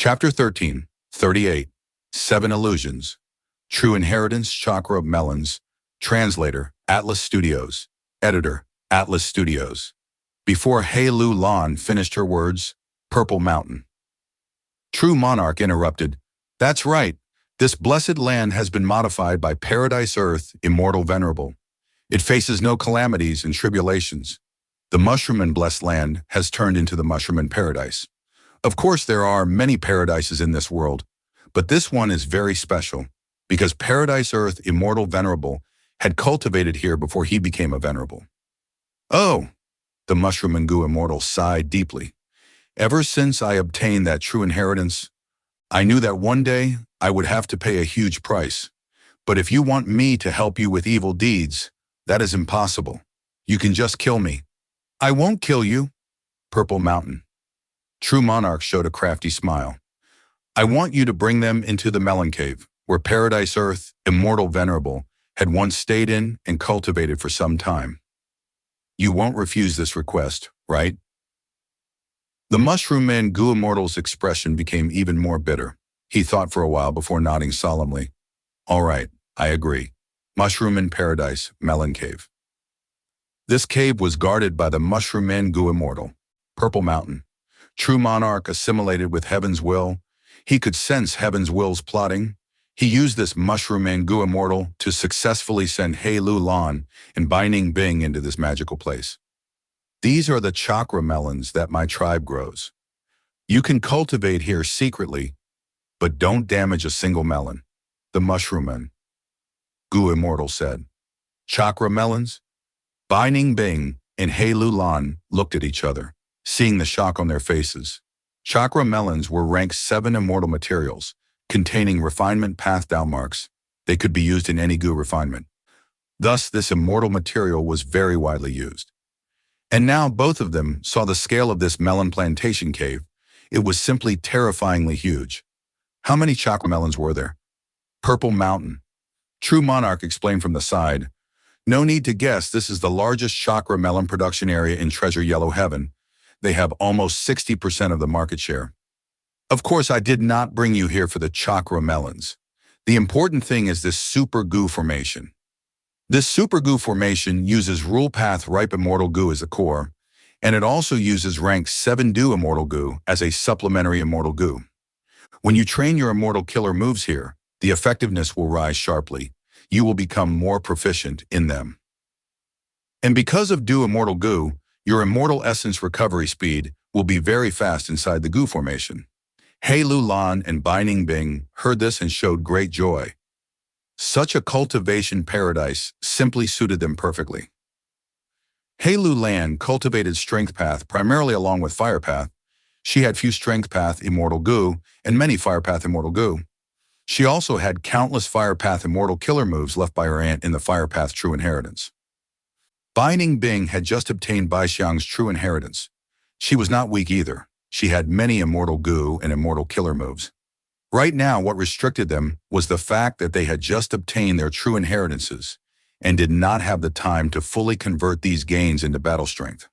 Chapter 13, 38, 7 Illusions. True Inheritance Chakra of Melons. Translator, Atlas Studios. Editor, Atlas Studios. Before Lu Lan finished her words, Purple Mountain. True Monarch interrupted. That's right. This blessed land has been modified by Paradise Earth, immortal venerable. It faces no calamities and tribulations. The mushroom and blessed land has turned into the mushroom and paradise. Of course, there are many paradises in this world, but this one is very special because Paradise Earth, immortal venerable, had cultivated here before he became a venerable. Oh, the mushroom and goo immortal sighed deeply. Ever since I obtained that true inheritance, I knew that one day I would have to pay a huge price. But if you want me to help you with evil deeds, that is impossible. You can just kill me. I won't kill you. Purple Mountain. True Monarch showed a crafty smile. I want you to bring them into the Melon Cave, where Paradise Earth, immortal venerable, had once stayed in and cultivated for some time. You won't refuse this request, right? The mushroom man goo immortal's expression became even more bitter. He thought for a while before nodding solemnly. All right, I agree. Mushroom in Paradise, Melon Cave. This cave was guarded by the mushroom man goo immortal. Purple Mountain. True Monarch assimilated with Heaven's will. He could sense Heaven's will's plotting. He used this mushroom man goo immortal to successfully send Lu Lan and Binding Bing into this magical place. These are the chakra melons that my tribe grows. You can cultivate here secretly, but don't damage a single melon. The mushroom man goo immortal said. Chakra melons? Binding Bing and Lu Lan looked at each other, seeing the shock on their faces. Chakra melons were ranked 7 immortal materials, containing refinement path downmarks. They could be used in any goo refinement. Thus, this immortal material was very widely used. And now both of them saw the scale of this melon plantation cave. It was simply terrifyingly huge. How many chakra melons were there? Purple Mountain. True Monarch explained from the side. No need to guess, this is the largest chakra melon production area in Treasure Yellow Heaven. They have almost 60% of the market share. Of course, I did not bring you here for the chakra melons. The important thing is this super goo formation. This super goo formation uses rule path ripe immortal goo as a core, and it also uses rank 7 do immortal goo as a supplementary immortal goo. When you train your immortal killer moves here, the effectiveness will rise sharply. You will become more proficient in them. And because of do immortal goo, your immortal essence recovery speed will be very fast inside the goo formation. Lu Lan and Binding Bing heard this and showed great joy. Such a cultivation paradise simply suited them perfectly. Lu Lan cultivated strength path primarily along with fire path. She had few strength path immortal goo and many fire path immortal goo. She also had countless fire path immortal killer moves left by her aunt in the fire path true inheritance. Binding Bing had just obtained Bai Xiang's true inheritance. She was not weak either. She had many immortal goo and immortal killer moves. Right now, what restricted them was the fact that they had just obtained their true inheritances and did not have the time to fully convert these gains into battle strength.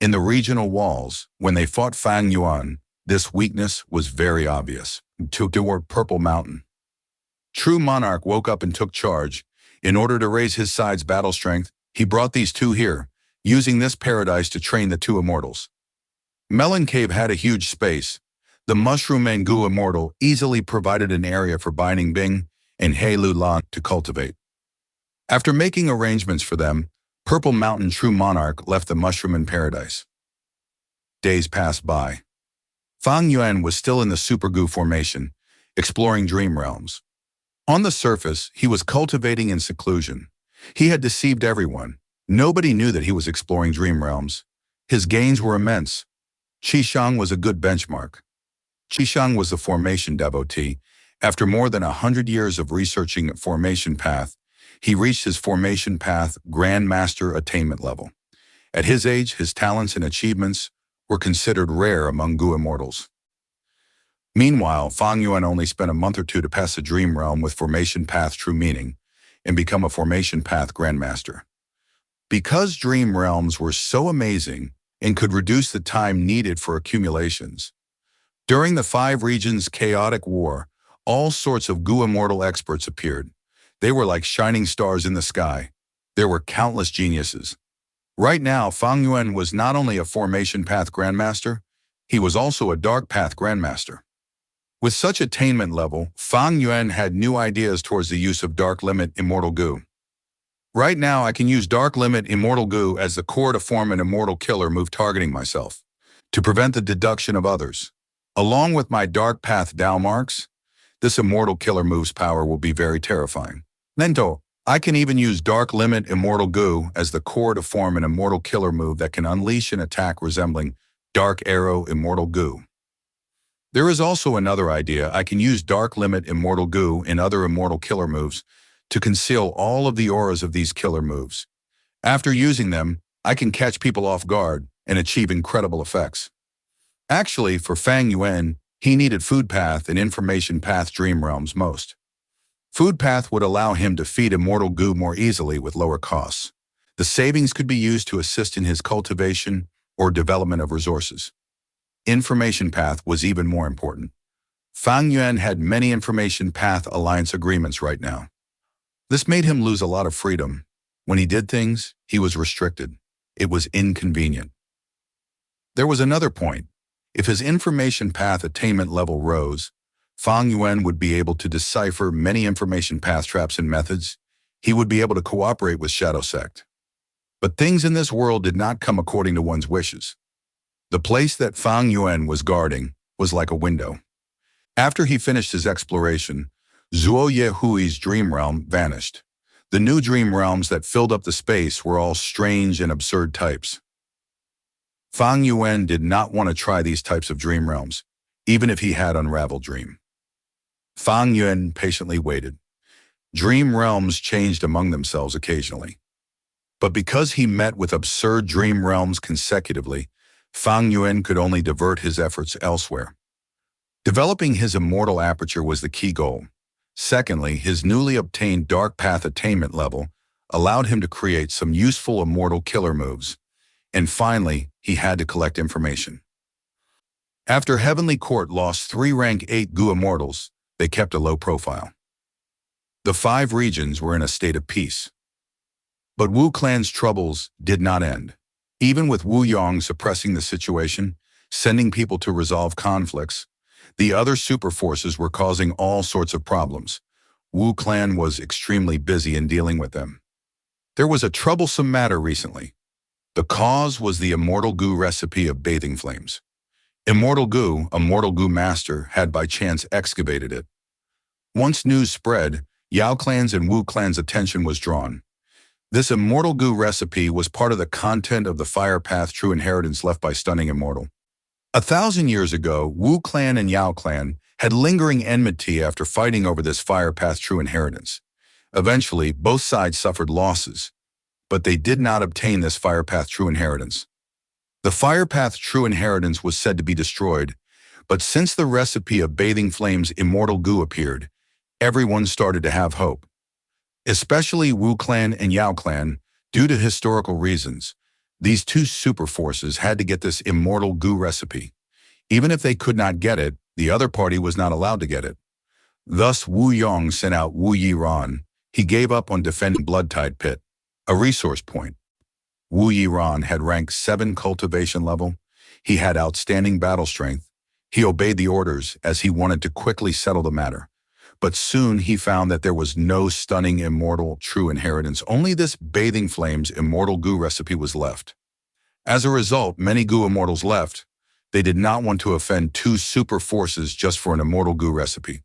In the regional walls, when they fought Fang Yuan, this weakness was very obvious. Toward Purple Mountain. True Monarch woke up and took charge. In order to raise his side's battle strength, he brought these two here, using this paradise to train the two immortals. Melon Cave had a huge space. The mushroom and goo immortal easily provided an area for Binding Bing and Lu Lan to cultivate. After making arrangements for them, Purple Mountain True Monarch left the mushroom in paradise. Days passed by. Fang Yuan was still in the super goo formation, exploring dream realms. On the surface, he was cultivating in seclusion. He had deceived everyone. Nobody knew that he was exploring dream realms. His gains were immense. Qishang was a good benchmark. Qishang was a formation devotee. After more than 100 years of researching formation path, he reached his formation path Grand Master attainment level. At his age, his talents and achievements were considered rare among goo immortals. Meanwhile, Fang Yuan only spent a month or two to pass the dream realm with formation path true meaning and become a formation path grandmaster. Because dream realms were so amazing and could reduce the time needed for accumulations, During the Five Regions' chaotic war, all sorts of Gu immortal experts appeared. They were like shining stars in the sky. There were countless geniuses. Right now, Fang Yuan was not only a Formation Path Grandmaster, he was also a Dark Path Grandmaster. With such attainment level, Fang Yuan had new ideas towards the use of Dark Limit Immortal Gu. Right now, I can use Dark Limit Immortal Gu as the core to form an Immortal Killer move targeting myself, to prevent the deduction of others. Along with my Dark Path Dao marks, this Immortal Killer move's power will be very terrifying. Nento, I can even use Dark Limit Immortal Gu as the core to form an Immortal Killer move that can unleash an attack resembling Dark Arrow Immortal Gu. There is also another idea. I can use Dark Limit Immortal Gu in other Immortal Killer moves to conceal all of the auras of these killer moves. After using them, I can catch people off guard and achieve incredible effects. Actually, for Fang Yuan, he needed Food Path and Information Path Dream Realms most. Food Path would allow him to feed Immortal Gu more easily with lower costs. The savings could be used to assist in his cultivation or development of resources. Information Path was even more important. Fang Yuan had many Information Path Alliance agreements right now. This made him lose a lot of freedom. When he did things, he was restricted. It was inconvenient. There was another point. If his Information Path attainment level rose, Fang Yuan would be able to decipher many Information Path traps and methods. He would be able to cooperate with Shadow Sect. But things in this world did not come according to one's wishes. The place that Fang Yuan was guarding was like a window. After he finished his exploration, Zuo Yehui's dream realm vanished. The new dream realms that filled up the space were all strange and absurd types. Fang Yuan did not want to try these types of dream realms, even if he had unraveled dream. Fang Yuan patiently waited. Dream realms changed among themselves occasionally. But because he met with absurd dream realms consecutively, Fang Yuan could only divert his efforts elsewhere. Developing his immortal aperture was the key goal. Secondly, his newly obtained Dark Path attainment level allowed him to create some useful immortal killer moves. And finally, he had to collect information. After Heavenly Court lost 3 rank 8 Gu immortals, they kept a low profile. The 5 regions were in a state of peace. But Wu Clan's troubles did not end. Even with Wu Yong suppressing the situation, sending people to resolve conflicts, the other super forces were causing all sorts of problems. Wu Clan was extremely busy in dealing with them. There was a troublesome matter recently. The cause was the Immortal Gu recipe of bathing flames. Immortal Gu, a Mortal Gu master, had by chance excavated it. Once news spread, Yao Clan's and Wu Clan's attention was drawn. This Immortal Gu recipe was part of the content of the Fire Path True Inheritance left by Stunning Immortal. 1,000 years ago, Wu Clan and Yao Clan had lingering enmity after fighting over this Fire Path True Inheritance. Eventually, both sides suffered losses, but they did not obtain this Fire Path True Inheritance. The Fire Path True Inheritance was said to be destroyed, but since the recipe of Bathing Flames Immortal Gu appeared, everyone started to have hope. Especially Wu Clan and Yao Clan, due to historical reasons. These two super forces had to get this Immortal Gu recipe. Even if they could not get it, the other party was not allowed to get it. Thus, Wu Yong sent out Wu Yiran. He gave up on defending Blood Tide Pit, a resource point. Wu Yiran had rank 7 cultivation level. He had outstanding battle strength. He obeyed the orders as he wanted to quickly settle the matter. But soon he found that there was no stunning immortal true inheritance. Only this Bathing Flames Immortal Gu recipe was left. As a result, many Gu immortals left. They did not want to offend 2 super forces just for an Immortal Gu recipe.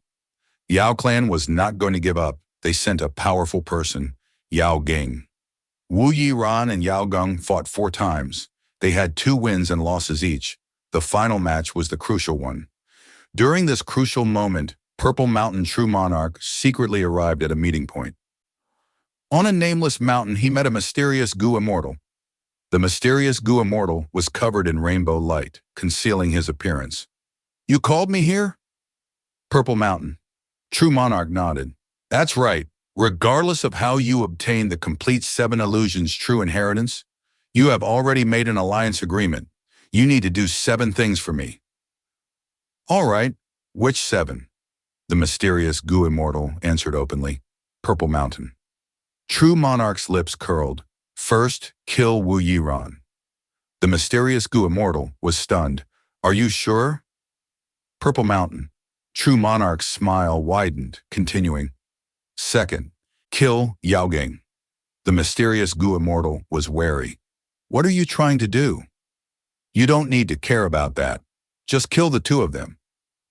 Yao Clan was not going to give up. They sent a powerful person, Yao Ging. Wu Yiran and Yao Gung fought 4 times. They had 2 wins and losses each. The final match was the crucial one. During this crucial moment, Purple Mountain True Monarch secretly arrived at a meeting point. On a nameless mountain, he met a mysterious Gu immortal. The mysterious Gu immortal was covered in rainbow light, concealing his appearance. "You called me here?" Purple Mountain. True Monarch nodded. "That's right. Regardless of how you obtain the complete 7 illusions true inheritance, you have already made an alliance agreement. You need to do 7 things for me." All right, which 7? The mysterious Gu immortal answered openly. Purple Mountain. True Monarch's lips curled. First, kill Wu Yiran. The mysterious Gu immortal was stunned. Are you sure? Purple Mountain. True Monarch's smile widened, continuing. Second, kill Yaogang. The mysterious Gu immortal was wary. What are you trying to do? You don't need to care about that. Just kill the 2 of them.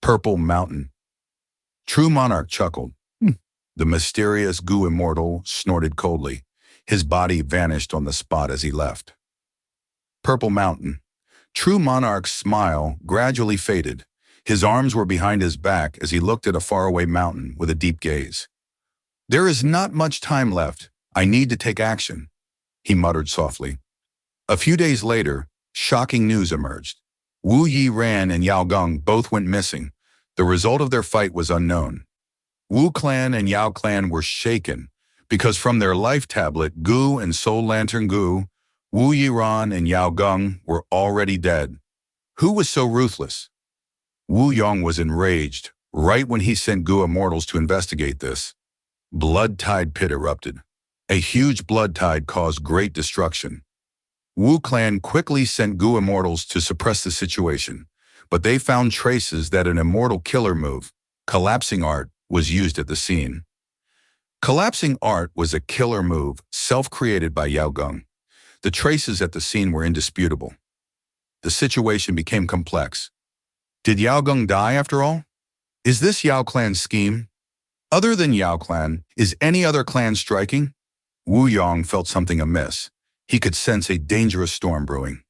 Purple Mountain. True Monarch chuckled. The mysterious Gu immortal snorted coldly. His body vanished on the spot as he left. Purple Mountain. True Monarch's smile gradually faded. His arms were behind his back as he looked at a faraway mountain with a deep gaze. There is not much time left. I need to take action, he muttered softly. A few days later, shocking news emerged. Wu Yiran and Yao Gong both went missing. The result of their fight was unknown. Wu clan and Yao clan were shaken because from their life tablet, Gu and Soul Lantern Gu, Wu Yiran and Yao Gong were already dead. Who was so ruthless? Wu Yong was enraged right when he sent Gu immortals to investigate this. Blood tide pit erupted. A huge blood tide caused great destruction. Wu clan quickly sent Gu immortals to suppress the situation, but they found traces that an immortal killer move, collapsing art, was used at the scene. Collapsing art was a killer move self-created by Yao Gong. The traces at the scene were indisputable. The situation became complex. Did Yao Gong die after all? Is this Yao clan's scheme? Other than Yao clan, is any other clan striking? Wu Yong felt something amiss. He could sense a dangerous storm brewing.